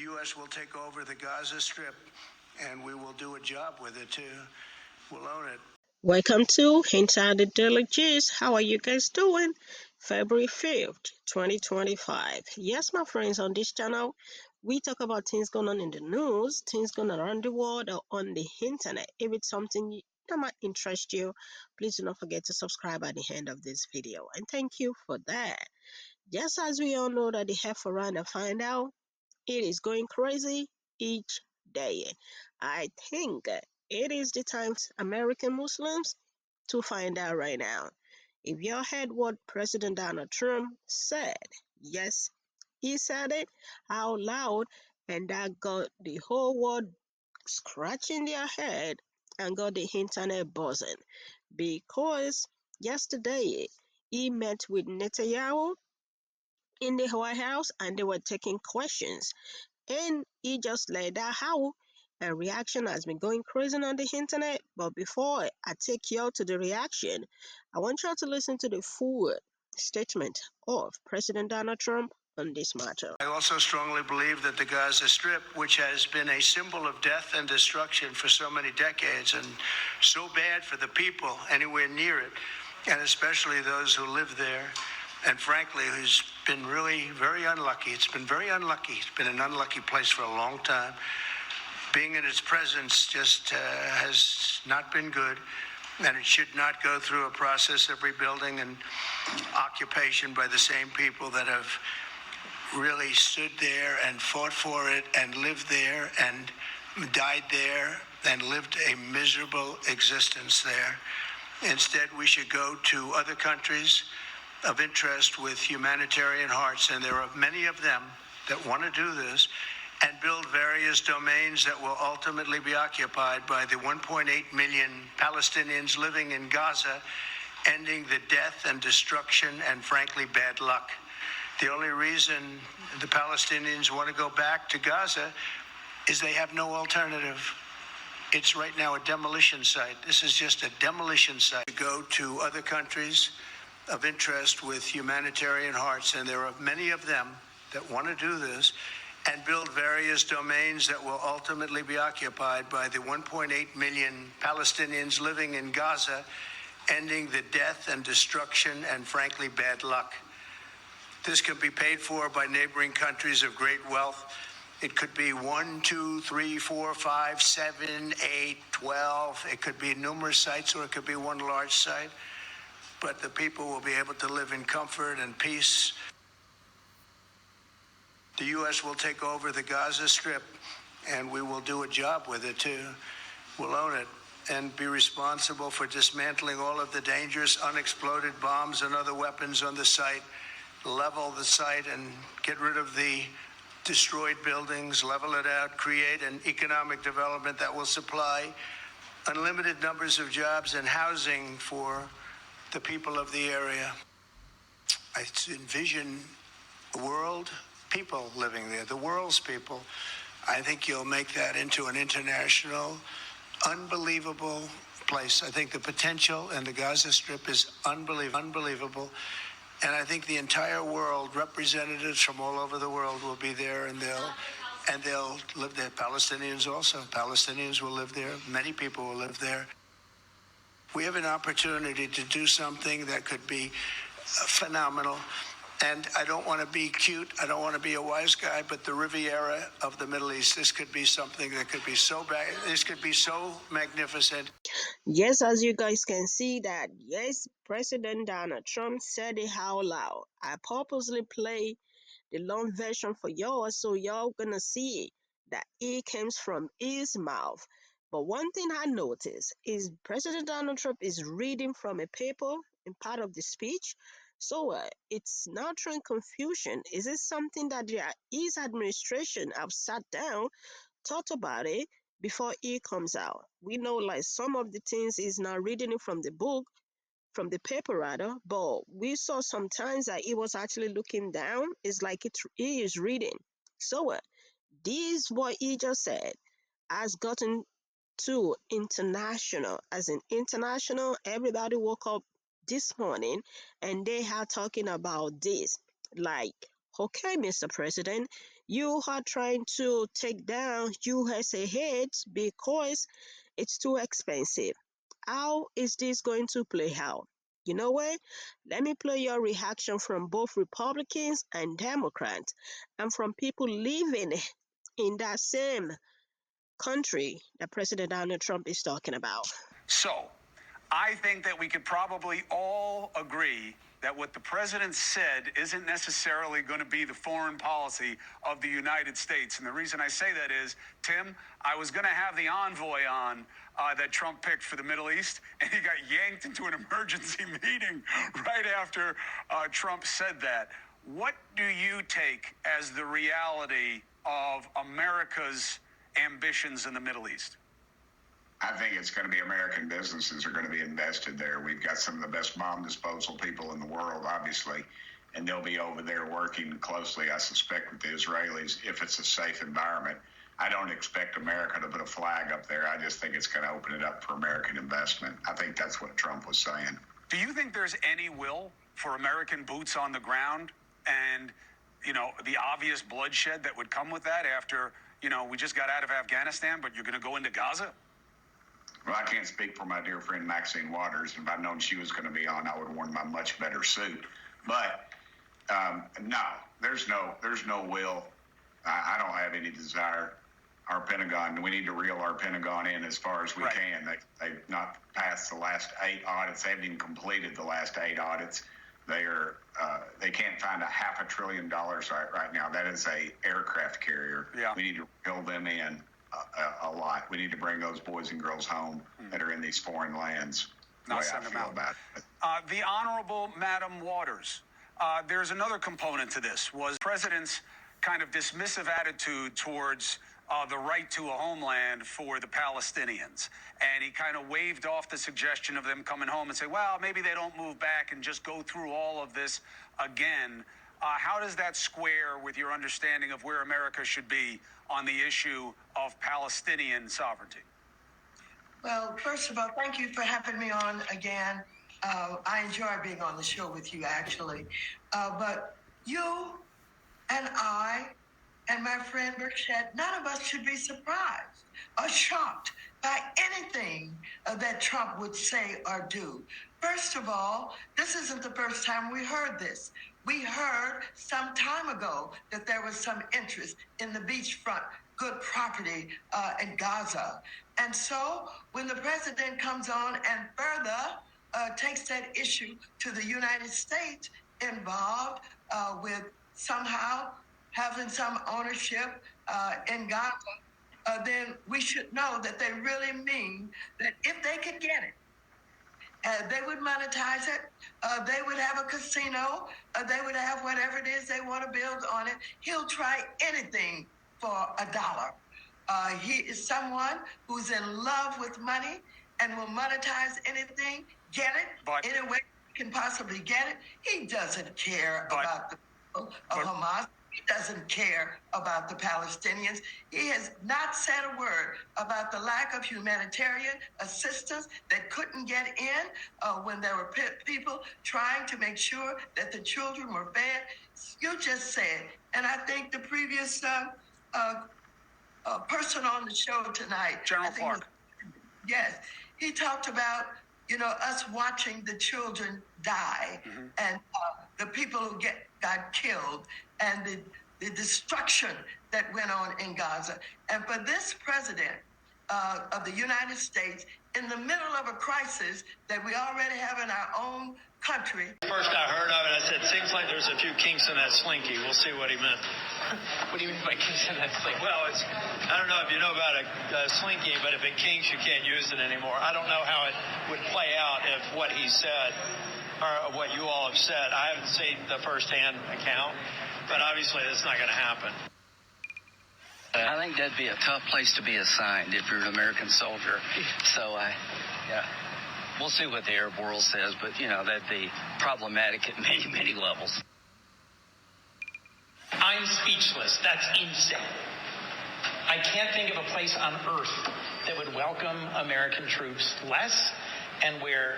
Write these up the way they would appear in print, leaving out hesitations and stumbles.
U.S. will take over the Gaza Strip, and we will do a job with it too. We'll own it. Welcome to Inside the Daily Gist. How are you guys doing? February 5th, 2025. Yes, my friends, on this channel, we talk about things going on in the news, things going on around the world or on the internet. If it's something that might interest you, please do not forget to subscribe at the end of this video. And thank you for that. Just as we all know that the heifer around and find out, it is going crazy each day. I think it is the time for American Muslims to find out right now. If you heard what President Donald Trump said, yes, he said it out loud, and that got the whole world scratching their head and got the internet buzzing because yesterday he met with Netanyahu in the White House and they were taking questions and he just laid out how a reaction has been going crazy on the internet. But before I take you to the reaction, I want you to listen to the full statement of President Donald Trump on this matter. I also strongly believe that the Gaza Strip, which has been a symbol of death and destruction for so many decades and so bad for the people anywhere near it, and especially those who live there, and frankly, who's been really very unlucky. It's been very unlucky. It's been an unlucky place for a long time. Being in its presence just has not been good, and it should not go through a process of rebuilding and occupation by the same people that have really stood there and fought for it and lived there and died there and lived a miserable existence there. Instead, we should go to other countries of interest with humanitarian hearts, and there are many of them that want to do this, and build various domains that will ultimately be occupied by the 1.8 million Palestinians living in Gaza, ending the death and destruction and, frankly, bad luck. The only reason the Palestinians want to go back to Gaza is they have no alternative. It's right now a demolition site. This is just a demolition site. Go to other countries of interest with humanitarian hearts, and there are many of them that want to do this, and build various domains that will ultimately be occupied by the 1.8 million Palestinians living in Gaza, ending the death and destruction and, frankly, bad luck. This can be paid for by neighboring countries of great wealth. It could be 1, 2, 3, 4, 5, 7, 8, 12. It could be numerous sites, or it could be one large site. But the people will be able to live in comfort and peace. The U.S. will take over the Gaza Strip, and we will do a job with it too. We'll own it and be responsible for dismantling all of the dangerous unexploded bombs and other weapons on the site, level the site and get rid of the destroyed buildings, level it out, create an economic development that will supply unlimited numbers of jobs and housing for the people of the area. I envision a world, people living there, the world's people. I think you'll make that into an international, unbelievable place. I think the potential in the Gaza Strip is unbelievable. And I think the entire world, representatives from all over the world will be there, and they'll live there. Palestinians also. Palestinians will live there. Many people will live there. We have an opportunity to do something that could be phenomenal. And I don't want to be cute. I don't want to be a wise guy, but the Riviera of the Middle East, this could be something that could be so bad. This could be so magnificent. Yes, as you guys can see that, yes, President Donald Trump said it out loud. I purposely play the long version for y'all so y'all gonna see that it comes from his mouth. But one thing I noticed is President Donald Trump is reading from a paper in part of the speech. So it's not showing confusion. Is it something that his administration have sat down, thought about it before it comes out? We know like some of the things is not reading it from the book, from the paper rather, but we saw sometimes that he was actually looking down. It's like he is reading. So this what he just said has gotten to international. As in international, everybody woke up this morning and they are talking about this. Like, okay, Mr. President, You are trying to take down USA heads because it's too expensive. How is this going to play out? You know what? Let me play your reaction from both Republicans and Democrats and from people living in that same country that President Donald Trump is talking about. So, I think that we could probably all agree that what the president said isn't necessarily going to be the foreign policy of the United States. And the reason I say that is, Tim, I was going to have the envoy on that Trump picked for the Middle East, and he got yanked into an emergency meeting right after Trump said that. What do you take as the reality of America's ambitions in the Middle East? I think it's going to be American businesses are going to be invested there. We've got some of the best bomb disposal people in the world, obviously, and they'll be over there working closely, I suspect, with the Israelis if it's a safe environment. I don't expect America to put a flag up there. I just think it's going to open it up for American investment. I think that's what Trump was saying. Do you think there's any will for American boots on the ground and, the obvious bloodshed that would come with that after, we just got out of Afghanistan, but you're going to go into Gaza? Well, I can't speak for my dear friend Maxine Waters. If I'd known she was going to be on, I would have worn my much better suit. But no, there's no will. I don't have any desire. Our Pentagon, we need to reel our Pentagon in as far as we can. They've not passed the last 8 audits. They haven't even completed the last 8 audits. They can't find $500 billion right now. That is a aircraft carrier. Yeah. We need to reel them in a lot. We need to bring those boys and girls home that are in these foreign lands. Not send them out. About it. The Honorable Madam Waters, there's another component to this, was the president's kind of dismissive attitude towards the right to a homeland for the Palestinians. And he kind of waved off the suggestion of them coming home and say, well, maybe they don't move back and just go through all of this again. How does that square with your understanding of where America should be on the issue of Palestinian sovereignty? Well, first of all, thank you for having me on again. I enjoy being on the show with you, actually. But you and I and my friend Burchett, none of us should be surprised or shocked by anything that Trump would say or do. First of all, this isn't the first time we heard this. We heard some time ago that there was some interest in the beachfront good property in Gaza. And so when the president comes on and further takes that issue to the United States involved with somehow having some ownership in Gaza, then we should know that they really mean that if they could get it, they would monetize it. They would have a casino. They would have whatever it is they want to build on it. He'll try anything for $1. He is someone who's in love with money and will monetize anything, get it, any way he can possibly get it. He doesn't care about the people of Hamas. He doesn't care about the Palestinians. He has not said a word about the lack of humanitarian assistance that couldn't get in when there were people trying to make sure that the children were fed. You just said, and I think the previous person on the show tonight, General Clark. Yes, he talked about us watching the children die and the people who got killed and the destruction that went on in Gaza. And for this president of the United States, in the middle of a crisis that we already have in our own country. First I heard of it, I said, seems like there's a few kinks in that slinky. We'll see what he meant. What do you mean by kinks in that slinky? Well, I don't know if you know about a slinky, but if it kinks, you can't use it anymore. I don't know how it would play out if what he said, or what you all have said. I haven't seen the first-hand account, but obviously that's not going to happen. I think that'd be a tough place to be assigned if you're an American soldier. So, we'll see what the Arab world says, but, that'd be problematic at many, many levels. I'm speechless. That's insane. I can't think of a place on earth that would welcome American troops less and where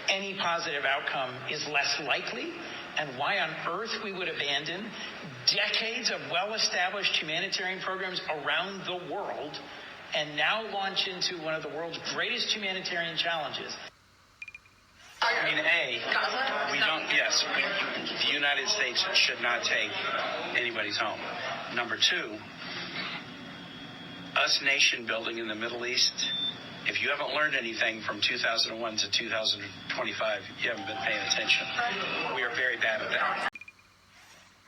any positive outcome is less likely and why on earth we would abandon decades of well-established humanitarian programs around the world and now launch into one of the world's greatest humanitarian challenges. I mean, the United States should not take anybody's home. Number two, us nation building in the Middle East, if you haven't learned anything from 2001 to 2025, you haven't been paying attention. We are very bad at that.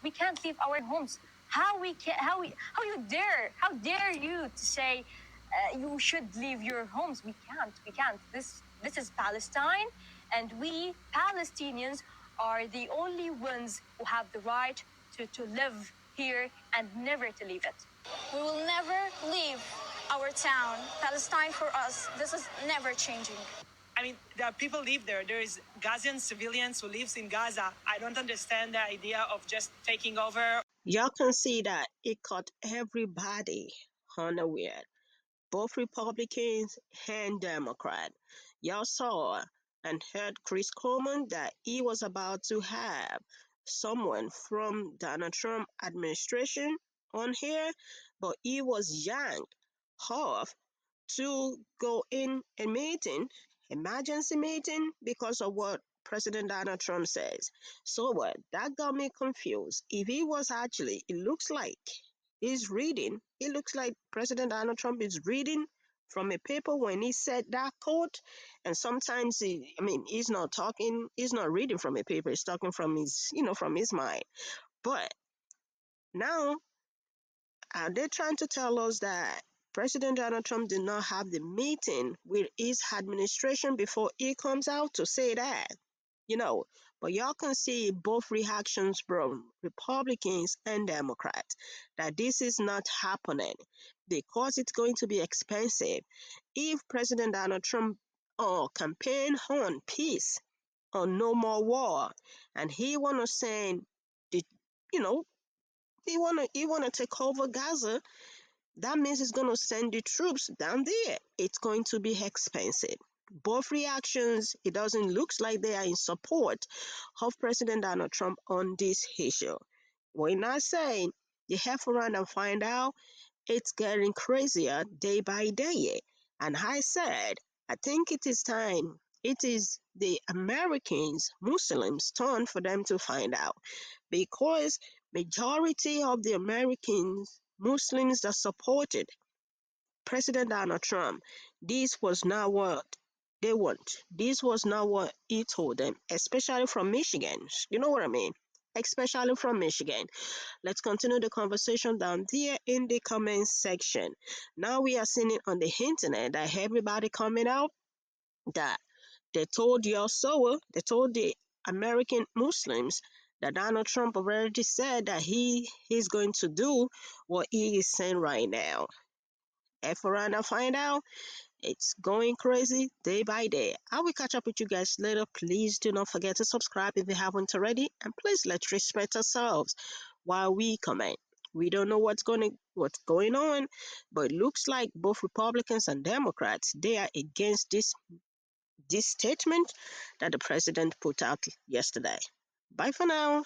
We can't leave our homes. How you dare? How dare you to say you should leave your homes? We can't. This is Palestine, and we Palestinians are the only ones who have the right to live here and never to leave it. We will never leave our town. Palestine for us, this is never changing. I mean, there are people live there. There is Gazan civilians who lives in Gaza. I don't understand the idea of just taking over. Y'all can see that it caught everybody unaware, both Republicans and Democrat. Y'all saw and heard Chris Coleman that he was about to have someone from Donald Trump administration on here, but he was yanked off to go in a meeting, emergency meeting, because of what President Donald Trump says. So what? That got me confused. If he was actually, it looks like it looks like President Donald Trump is reading from a paper when he said that quote. And sometimes he's not talking, he's not reading from a paper, he's talking from from his mind. But now, are they trying to tell us that President Donald Trump did not have the meeting with his administration before he comes out to say that? But y'all can see both reactions from Republicans and Democrats that this is not happening because it's going to be expensive. If President Donald Trump campaign on peace or no more war, and he wanna send the, you know, he wanna take over Gaza, that means he's going to send the troops down there. It's going to be expensive. Both reactions, it doesn't look like they are in support of President Donald Trump on this issue. We're not saying you have to run and find out. It's getting crazier day by day. And I said, I think it is time. It is the Americans, Muslims' turn for them to find out, because majority of the Americans, Muslims that supported President Donald Trump, this was not what they want. This was not what he told them, especially from Michigan. You know what I mean? Especially from Michigan. Let's continue the conversation down there in the comment section. Now we are seeing it on the internet that everybody coming out that they told they told the American Muslims that Donald Trump already said that he is going to do what he is saying right now. If around and find out, it's going crazy day by day. I will catch up with you guys later. Please do not forget to subscribe if you haven't already, and please let's respect ourselves while we comment. We don't know what's going on, but it looks like both Republicans and Democrats, they are against this statement that the president put out yesterday. Bye for now.